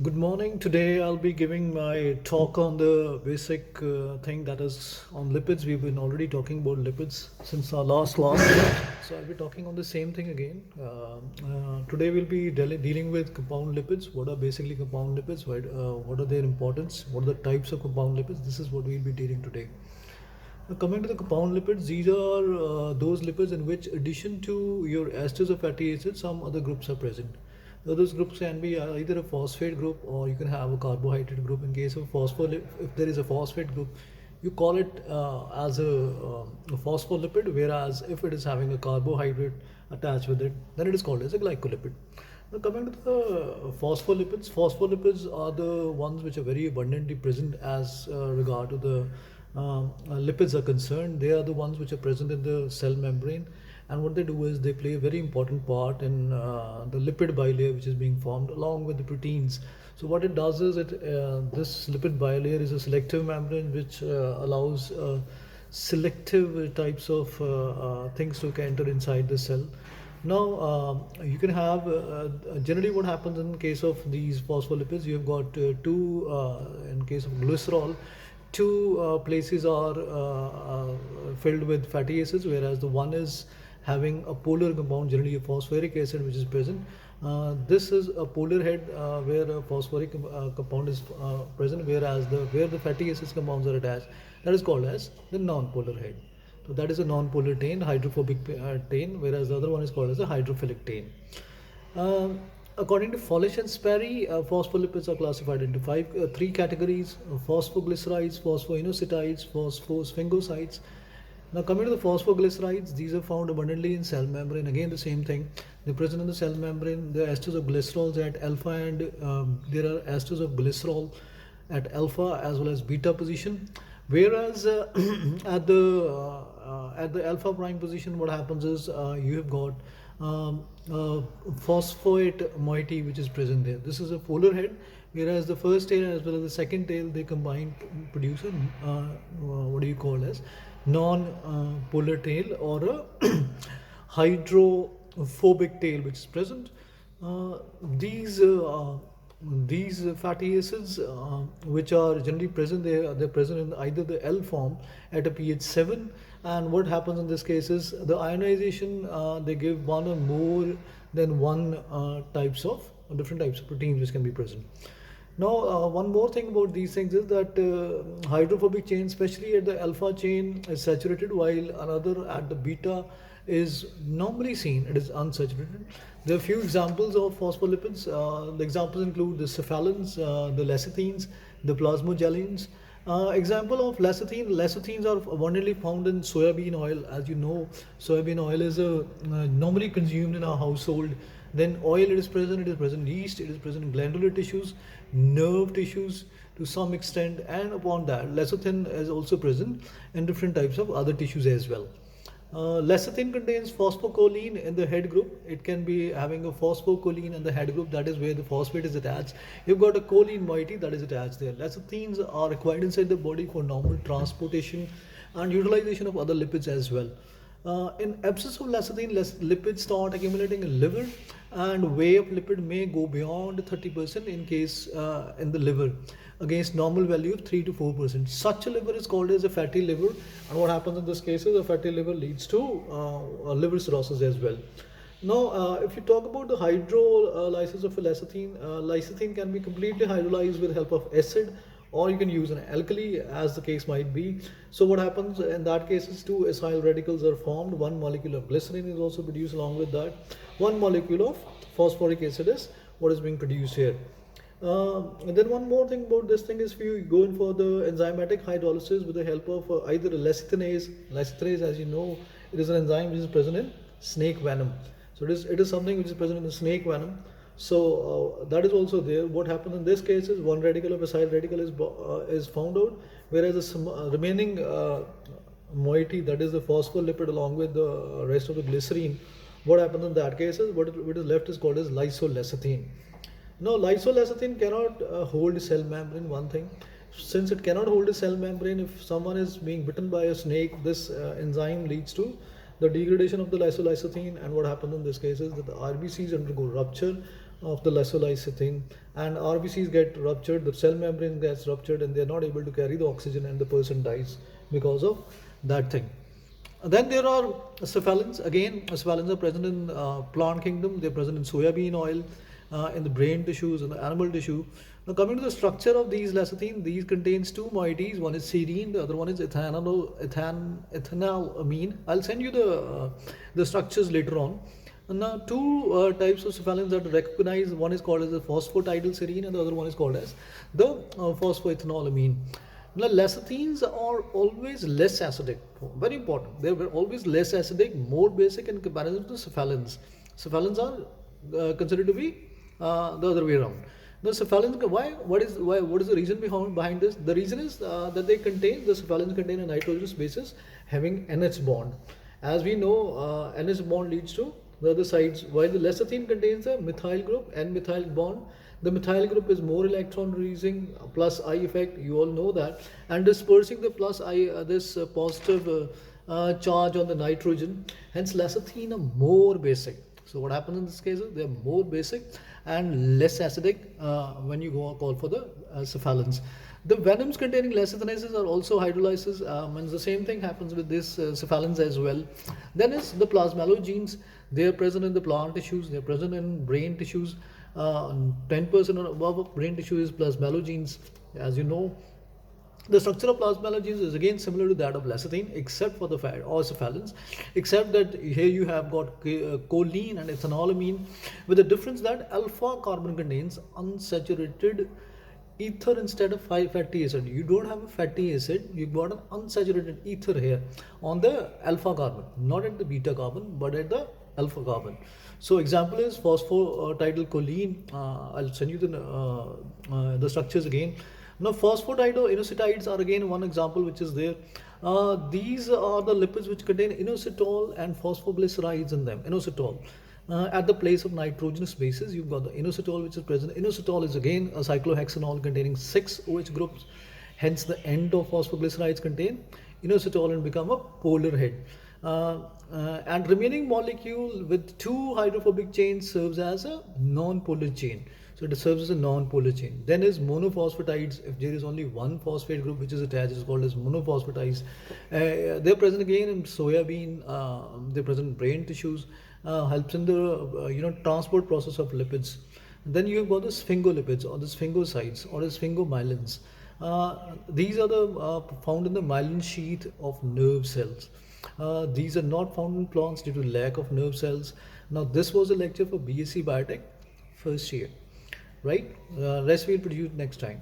Good morning. Today I'll be giving my talk on the basic thing that is on lipids. We've been already talking about lipids since our last class. So I'll be talking on the same thing again. Today we'll be dealing with compound lipids. What are basically compound lipids? What are their importance? What are the types of compound lipids? This is what we'll be dealing today. Now, coming to the compound lipids, these are those lipids in which, addition to your esters or fatty acids, some other groups are present. Now, those groups can be either a phosphate group or you can have a carbohydrate group. In case of phospholipid, if there is a phosphate group, you call it as a phospholipid, whereas if it is having a carbohydrate attached with it, then it is called as a glycolipid. Now, coming to the phospholipids are the ones which are very abundantly present as regard to the lipids are concerned. They are the ones which are present in the cell membrane, and what they do is they play a very important part in the lipid bilayer which is being formed along with the proteins. So what it does is this lipid bilayer is a selective membrane which allows selective types of things to enter inside the cell. Now, you can have generally what happens in case of these phospholipids, you have got two, in case of glycerol, two places are filled with fatty acids, whereas the one is having a polar compound, generally a phosphoric acid, which is present. This is a polar head where a phosphoric compound is present, whereas where the fatty acids compounds are attached, that is called as the non-polar head. So that is a non-polar tane, hydrophobic tane, whereas the other one is called as a hydrophilic tane. According to Folish and Sperry, phospholipids are classified into three categories: phosphoglycerides, phosphoinositides, phosphosphingosides. Now, coming to the phosphoglycerides, these are found abundantly in cell membrane. Again, the same thing. They're present in the cell membrane. There are esters of glycerols at alpha, and there are esters of glycerol at alpha as well as beta position. Whereas at the alpha prime position, what happens is you have got phosphate moiety which is present there. This is a polar head, whereas the first tail as well as the second tail, they combine produce a what do you call as non-polar tail or a hydrophobic tail which is present. Uh, these uh, these fatty acids, which are generally present, they're present in either the L form at a pH 7, and what happens in this case is the ionization, they give one or more than one types of different types of proteins which can be present. Now, one more thing about these things is that hydrophobic chain, especially at the alpha chain, is saturated, while another at the beta is normally seen, it is unsaturated. There are few examples of phospholipids. The examples include the cephalins, the lecithins, the plasmogellins. Example of lecithine. Lecithins are abundantly found in soybean oil. As you know, soybean oil is normally consumed in our household. Then oil, it is present in yeast, it is present in glandular tissues, nerve tissues to some extent, and upon that, lecithin is also present in different types of other tissues as well. Lecithin contains phosphocholine in the head group. It can be having a phosphocholine in the head group, that is where the phosphate is attached. You've got a choline moiety that is attached there. Lecithins are required inside the body for normal transportation and utilization of other lipids as well. In absence of lecithin, lipids start accumulating in liver, and weight of lipid may go beyond 30% in case in the liver, against normal value of 3 to 4%. Such a liver is called as a fatty liver, and what happens in this case is a fatty liver leads to liver cirrhosis as well. Now, if you talk about the hydrolysis of a lecithin, lecithin can be completely hydrolyzed with help of acid, or you can use an alkali as the case might be. So what happens in that case is two acyl radicals are formed. One molecule of glycerin is also produced along with that. One molecule of phosphoric acid is what is being produced here. And then one more thing about this thing is, if you go in for the enzymatic hydrolysis with the help of either a lecithinase, as you know, it is an enzyme which is present in snake venom. So it is something which is present in the snake venom. So that is also there. What happens in this case is one radical of acyl radical is found out, whereas the remaining moiety, that is the phospholipid along with the rest of the glycerine, what happens in that case is what is left is called as lysolecithin. Now, lysolecithin cannot hold a cell membrane. One thing, since it cannot hold a cell membrane, if someone is being bitten by a snake, this enzyme leads to the degradation of the lysolecithin, and what happens in this case is that the RBCs undergo rupture. of the lysolycetine, and RBCs get ruptured, the cell membrane gets ruptured, and they're not able to carry the oxygen, and the person dies because of that thing. Then there are cephalins. Again, cephalins are present in plant kingdom. They're present in soybean oil, in the brain tissues, in the animal tissue. Now, coming to the structure of these lecithin, these contains two moieties. One is serine, the other one is ethanolamine. I'll send you the structures later on. And now, two types of cephalins that are recognized. One is called as the phosphatidylserine, and the other one is called as the phosphoethanolamine. Now, lecithins are always less acidic. Very important. They were always less acidic, more basic in comparison to cephalins. Cephalins are considered to be the other way around. The cephalins, why? What is the reason behind this? The reason is that the cephalins contain a nitrogenous basis having NH bond. As we know, NH bond leads to the other sides, while the lecithin contains a methyl group, N-methyl bond. The methyl group is more electron releasing, plus I effect, you all know that, and dispersing the plus I, this positive charge on the nitrogen. Hence, lecithin are more basic. So what happens in this case is they are more basic and less acidic when you go call for the cephalins. The venoms containing lecithinases are also hydrolysis, and the same thing happens with this cephalins as well. Then is the plasmalogenes. They are present in the plant tissues. They are present in brain tissues. 10% or above of brain tissue is plasmalogenes. As you know, the structure of plasmalogenes is again similar to that of lecithin, except for the fat or cephalins, except that here you have got choline and ethanolamine, with the difference that alpha carbon contains unsaturated ether instead of fatty acid. You don't have a fatty acid, you've got an unsaturated ether here on the alpha carbon, not at the beta carbon, but at the alpha carbon. So example is phosphatidylcholine. I'll send you the structures again. Now, phosphatidylinositides are again one example which is there. These are the lipids which contain inositol and phosphoglycerides in them. Inositol. At the place of nitrogenous bases, you've got the inositol which is present. Inositol is again a cyclohexanol containing 6 OH groups. Hence, the end of phosphoglycerides contain inositol and become a polar head. And remaining molecule with 2 hydrophobic chains serves as a non-polar chain. So it serves as a non-polar chain. Then is monophosphatides. If there is only one phosphate group which is attached, it's called as monophosphatides. They're present again in soybean. They're present in brain tissues. Helps in the transport process of lipids. Then you've got the sphingolipids or the sphingosides or the sphingomyelins. These are the found in the myelin sheath of nerve cells. These are not found in plants due to lack of nerve cells. Now, this was a lecture for BSc Biotech first year, right? Rest we'll produce next time.